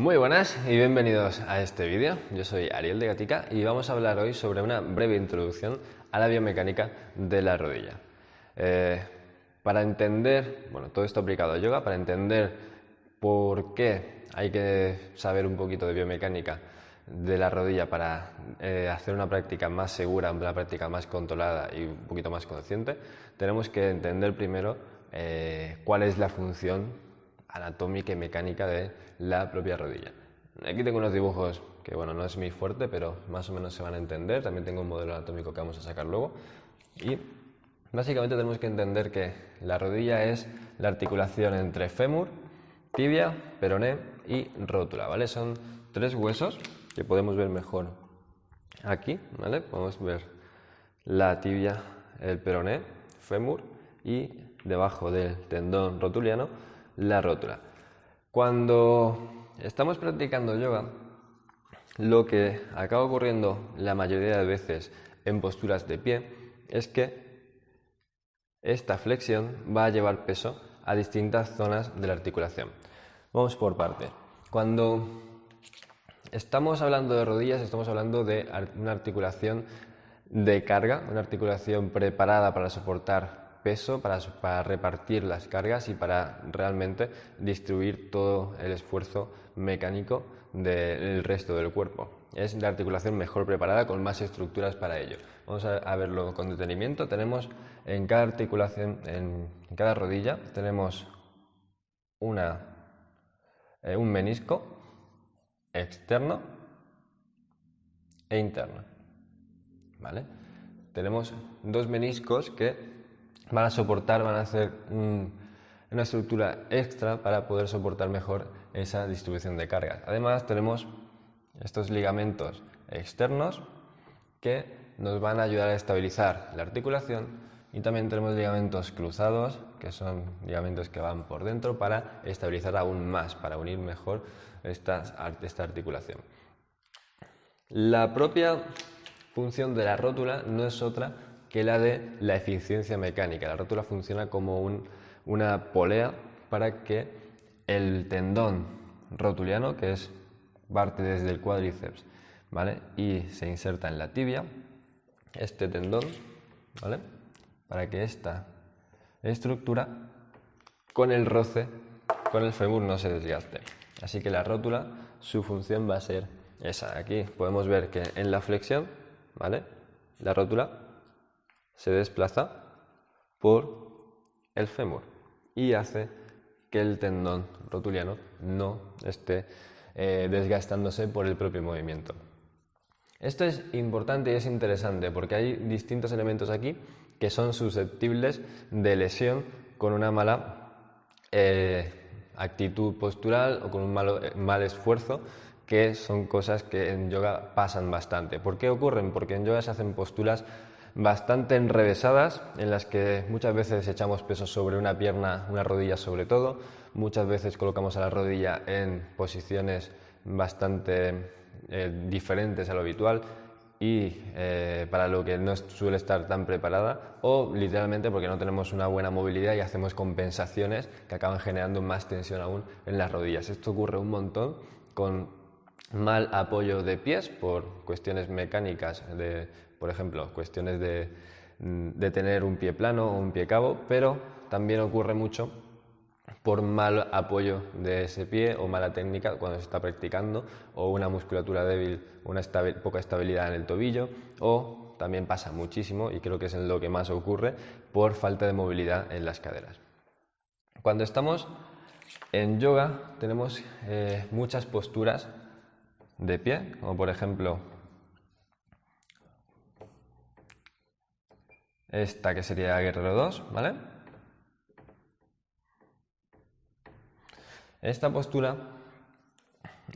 Muy buenas y bienvenidos a este vídeo. Yo soy Ariel de Gatica y vamos a hablar hoy sobre una breve introducción a la biomecánica de la rodilla. Para entender, todo esto aplicado a yoga, para entender por qué hay que saber un poquito de biomecánica de la rodilla para hacer una práctica más segura, una práctica más controlada y un poquito más consciente, tenemos que entender primero cuál es la función anatómica y mecánica de la propia rodilla. Aquí tengo unos dibujos que no es mi fuerte, pero más o menos se van a entender. También tengo un modelo anatómico que vamos a sacar luego. Y básicamente tenemos que entender que la rodilla es la articulación entre fémur, tibia, peroné y rótula, ¿vale? Son tres huesos que podemos ver mejor aquí, ¿vale? Podemos ver la tibia, el peroné, fémur y debajo del tendón rotuliano la rótula. Cuando estamos practicando yoga, lo que acaba ocurriendo la mayoría de veces en posturas de pie es que esta flexión va a llevar peso a distintas zonas de la articulación. Vamos por partes. Cuando estamos hablando de rodillas, estamos hablando de una articulación de carga, una articulación preparada para soportar peso, para repartir las cargas y para realmente distribuir todo el esfuerzo mecánico del resto del cuerpo. Es la articulación mejor preparada con más estructuras para ello. Vamos a verlo con detenimiento. Tenemos en cada articulación, en cada rodilla, tenemos un menisco externo e interno, ¿vale? Tenemos dos meniscos que van a soportar, van a hacer una estructura extra para poder soportar mejor esa distribución de cargas. Además tenemos estos ligamentos externos que nos van a ayudar a estabilizar la articulación y también tenemos ligamentos cruzados, que son ligamentos que van por dentro para estabilizar aún más, para unir mejor esta articulación. La propia función de la rótula no es otra que la de la eficiencia mecánica. La rótula funciona como una polea para que el tendón rotuliano, que parte desde el cuádriceps, ¿vale? Y se inserta en la tibia, este tendón, ¿vale? Para que esta estructura con el roce con el fémur no se desgaste. Así que la rótula, su función va a ser esa. Aquí podemos ver que en la flexión, ¿vale? La rótula se desplaza por el fémur y hace que el tendón rotuliano no esté desgastándose por el propio movimiento. Esto es importante y es interesante porque hay distintos elementos aquí que son susceptibles de lesión con una mala actitud postural o con un mal esfuerzo, que son cosas que en yoga pasan bastante. ¿Por qué ocurren? Porque en yoga se hacen posturas bastante enrevesadas, en las que muchas veces echamos peso sobre una pierna, una rodilla sobre todo, muchas veces colocamos a la rodilla en posiciones bastante diferentes a lo habitual y para lo que no suele estar tan preparada, o literalmente porque no tenemos una buena movilidad y hacemos compensaciones que acaban generando más tensión aún en las rodillas. Esto ocurre un montón con mal apoyo de pies por cuestiones mecánicas, por ejemplo, cuestiones de tener un pie plano o un pie cabo, pero también ocurre mucho por mal apoyo de ese pie o mala técnica cuando se está practicando, o una musculatura débil, poca estabilidad en el tobillo, o también pasa muchísimo, y creo que es en lo que más ocurre, por falta de movilidad en las caderas. Cuando estamos en yoga tenemos muchas posturas de pie, como por ejemplo esta, que sería Guerrero 2, ¿vale? En esta postura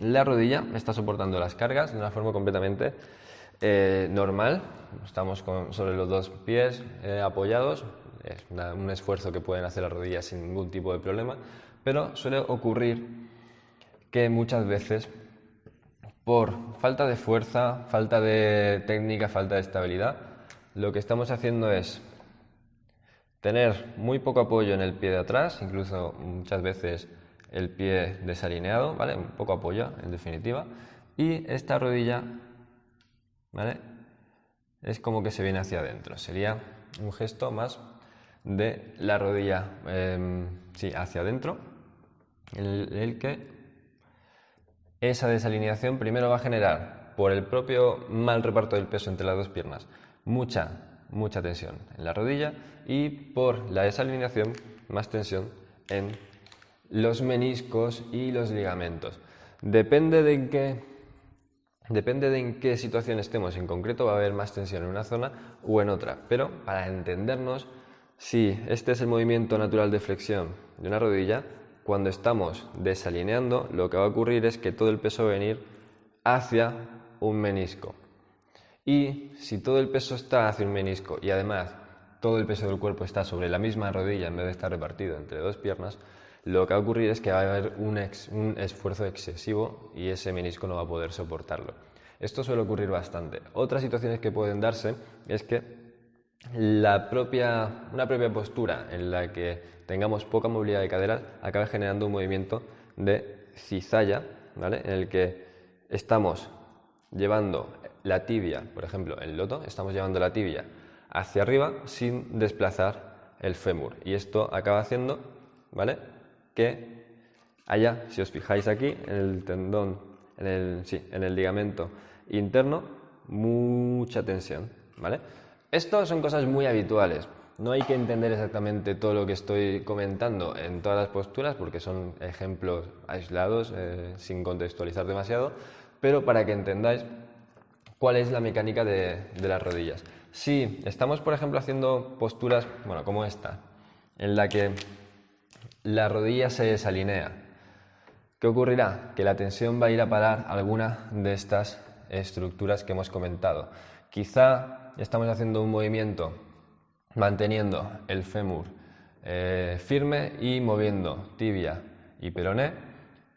la rodilla está soportando las cargas de una forma completamente normal. Estamos sobre los dos pies apoyados. Es un esfuerzo que pueden hacer las rodillas sin ningún tipo de problema, pero suele ocurrir que muchas veces, por falta de fuerza, falta de técnica, falta de estabilidad, lo que estamos haciendo es tener muy poco apoyo en el pie de atrás, incluso muchas veces el pie desalineado, ¿vale? Un poco apoya, en definitiva. Y esta rodilla, ¿vale? Es como que se viene hacia adentro. Sería un gesto más de la rodilla, hacia adentro, el que esa desalineación primero va a generar, por el propio mal reparto del peso entre las dos piernas, mucha tensión en la rodilla, y por la desalineación, más tensión en los meniscos y los ligamentos. Depende de en qué situación estemos en concreto, va a haber más tensión en una zona o en otra, pero para entendernos, si este es el movimiento natural de flexión de una rodilla, cuando estamos desalineando, lo que va a ocurrir es que todo el peso va a venir hacia un menisco. Y si todo el peso está hacia un menisco y además todo el peso del cuerpo está sobre la misma rodilla en vez de estar repartido entre dos piernas, lo que va a ocurrir es que va a haber un esfuerzo excesivo y ese menisco no va a poder soportarlo. Esto suele ocurrir bastante. Otras situaciones que pueden darse es que una propia postura en la que tengamos poca movilidad de caderas acabe generando un movimiento de cizalla, ¿vale? En el que estamos llevando la tibia, por ejemplo, en loto, estamos llevando la tibia hacia arriba sin desplazar el fémur. Y esto acaba haciendo, ¿vale?, que haya, si os fijáis aquí, en el tendón, en el ligamento interno, mucha tensión, ¿vale? Esto son cosas muy habituales. No hay que entender exactamente todo lo que estoy comentando en todas las posturas porque son ejemplos aislados, sin contextualizar demasiado, pero para que entendáis cuál es la mecánica de las rodillas. Si estamos, por ejemplo, haciendo posturas, bueno, como esta, en la que la rodilla se desalinea, ¿qué ocurrirá? Que la tensión va a ir a parar a alguna de estas estructuras que hemos comentado. Quizá estamos haciendo un movimiento manteniendo el fémur firme y moviendo tibia y peroné,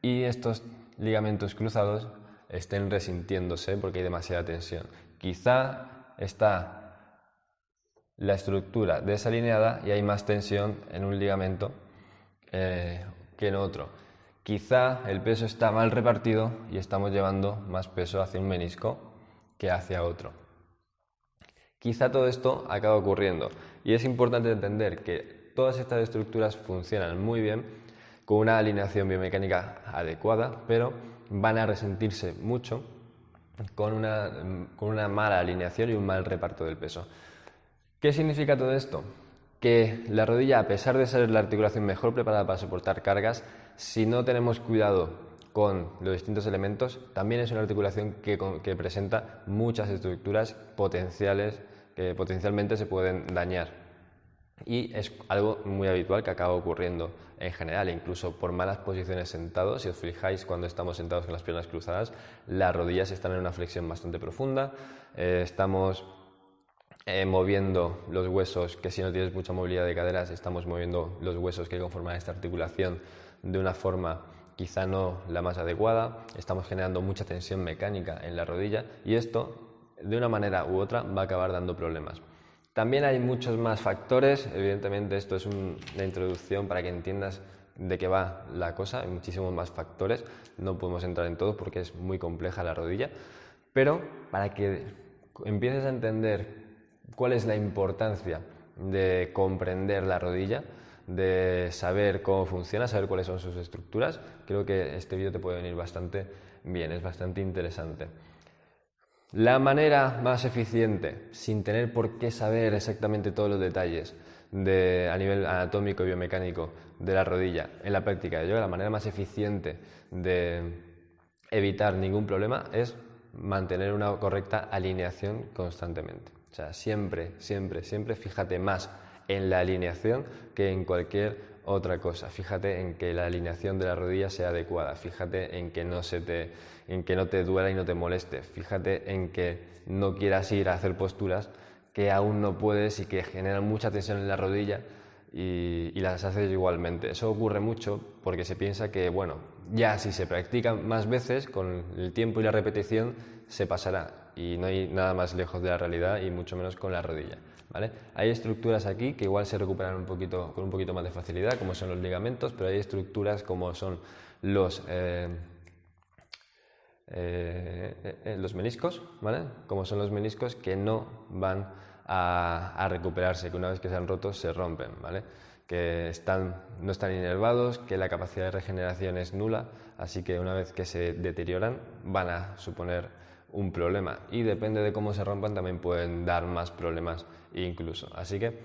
y estos ligamentos cruzados estén resintiéndose porque hay demasiada tensión. Quizá está la estructura desalineada y hay más tensión en un ligamento que en otro. Quizá el peso está mal repartido y estamos llevando más peso hacia un menisco que hacia otro. Quizá todo esto acaba ocurriendo y es importante entender que todas estas estructuras funcionan muy bien con una alineación biomecánica adecuada, pero van a resentirse mucho con una mala alineación y un mal reparto del peso. ¿Qué significa todo esto? Que la rodilla, a pesar de ser la articulación mejor preparada para soportar cargas, si no tenemos cuidado con los distintos elementos, también es una articulación que presenta muchas estructuras potenciales que potencialmente se pueden dañar. Y es algo muy habitual que acaba ocurriendo en general, incluso por malas posiciones sentados. Si os fijáis, cuando estamos sentados con las piernas cruzadas, las rodillas están en una flexión bastante profunda, estamos moviendo los huesos, que si no tienes mucha movilidad de caderas, estamos moviendo los huesos que conforman esta articulación de una forma quizá no la más adecuada, estamos generando mucha tensión mecánica en la rodilla y esto, de una manera u otra, va a acabar dando problemas. También hay muchos más factores, evidentemente esto es una introducción para que entiendas de qué va la cosa, hay muchísimos más factores, no podemos entrar en todos porque es muy compleja la rodilla, pero para que empieces a entender cuál es la importancia de comprender la rodilla, de saber cómo funciona, saber cuáles son sus estructuras, creo que este vídeo te puede venir bastante bien, es bastante interesante. La manera más eficiente, sin tener por qué saber exactamente todos los detalles a nivel anatómico y biomecánico de la rodilla en la práctica de yoga, la manera más eficiente de evitar ningún problema es mantener una correcta alineación constantemente. O sea, siempre fíjate más en la alineación que en cualquier otra cosa. Fíjate en que la alineación de la rodilla sea adecuada, fíjate en que no te duela y no te moleste, fíjate en que no quieras ir a hacer posturas que aún no puedes y que generan mucha tensión en la rodilla y las haces igualmente. Eso ocurre mucho porque se piensa que, bueno, Ya si se practica más veces, con el tiempo y la repetición se pasará, y no hay nada más lejos de la realidad, y mucho menos con la rodilla, ¿vale? Hay estructuras aquí que igual se recuperan con un poquito más de facilidad, como son los ligamentos, pero hay estructuras como son los meniscos, ¿vale? Como son los meniscos, que no van a recuperarse, que una vez que se han roto se rompen, ¿vale? Que no están inervados, que la capacidad de regeneración es nula, así que una vez que se deterioran van a suponer un problema, y depende de cómo se rompan también pueden dar más problemas incluso. Así que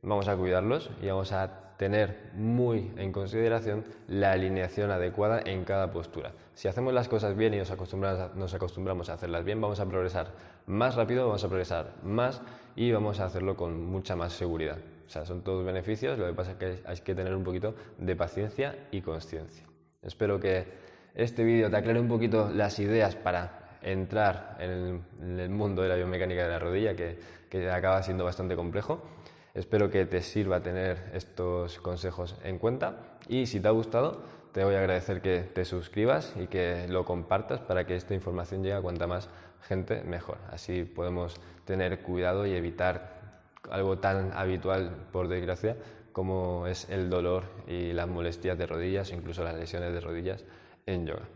vamos a cuidarlos y vamos a tener muy en consideración la alineación adecuada en cada postura. Si hacemos las cosas bien y nos acostumbramos a hacerlas bien, vamos a progresar más rápido, vamos a progresar más y vamos a hacerlo con mucha más seguridad. O sea, son todos beneficios, lo que pasa es que hay que tener un poquito de paciencia y consciencia. Espero que este vídeo te aclare un poquito las ideas para entrar en el mundo de la biomecánica de la rodilla, que acaba siendo bastante complejo. Espero que te sirva tener estos consejos en cuenta, y si te ha gustado te voy a agradecer que te suscribas y que lo compartas para que esta información llegue a cuanta más gente mejor. Así podemos tener cuidado y evitar algo tan habitual, por desgracia, como es el dolor y las molestias de rodillas o incluso las lesiones de rodillas en yoga.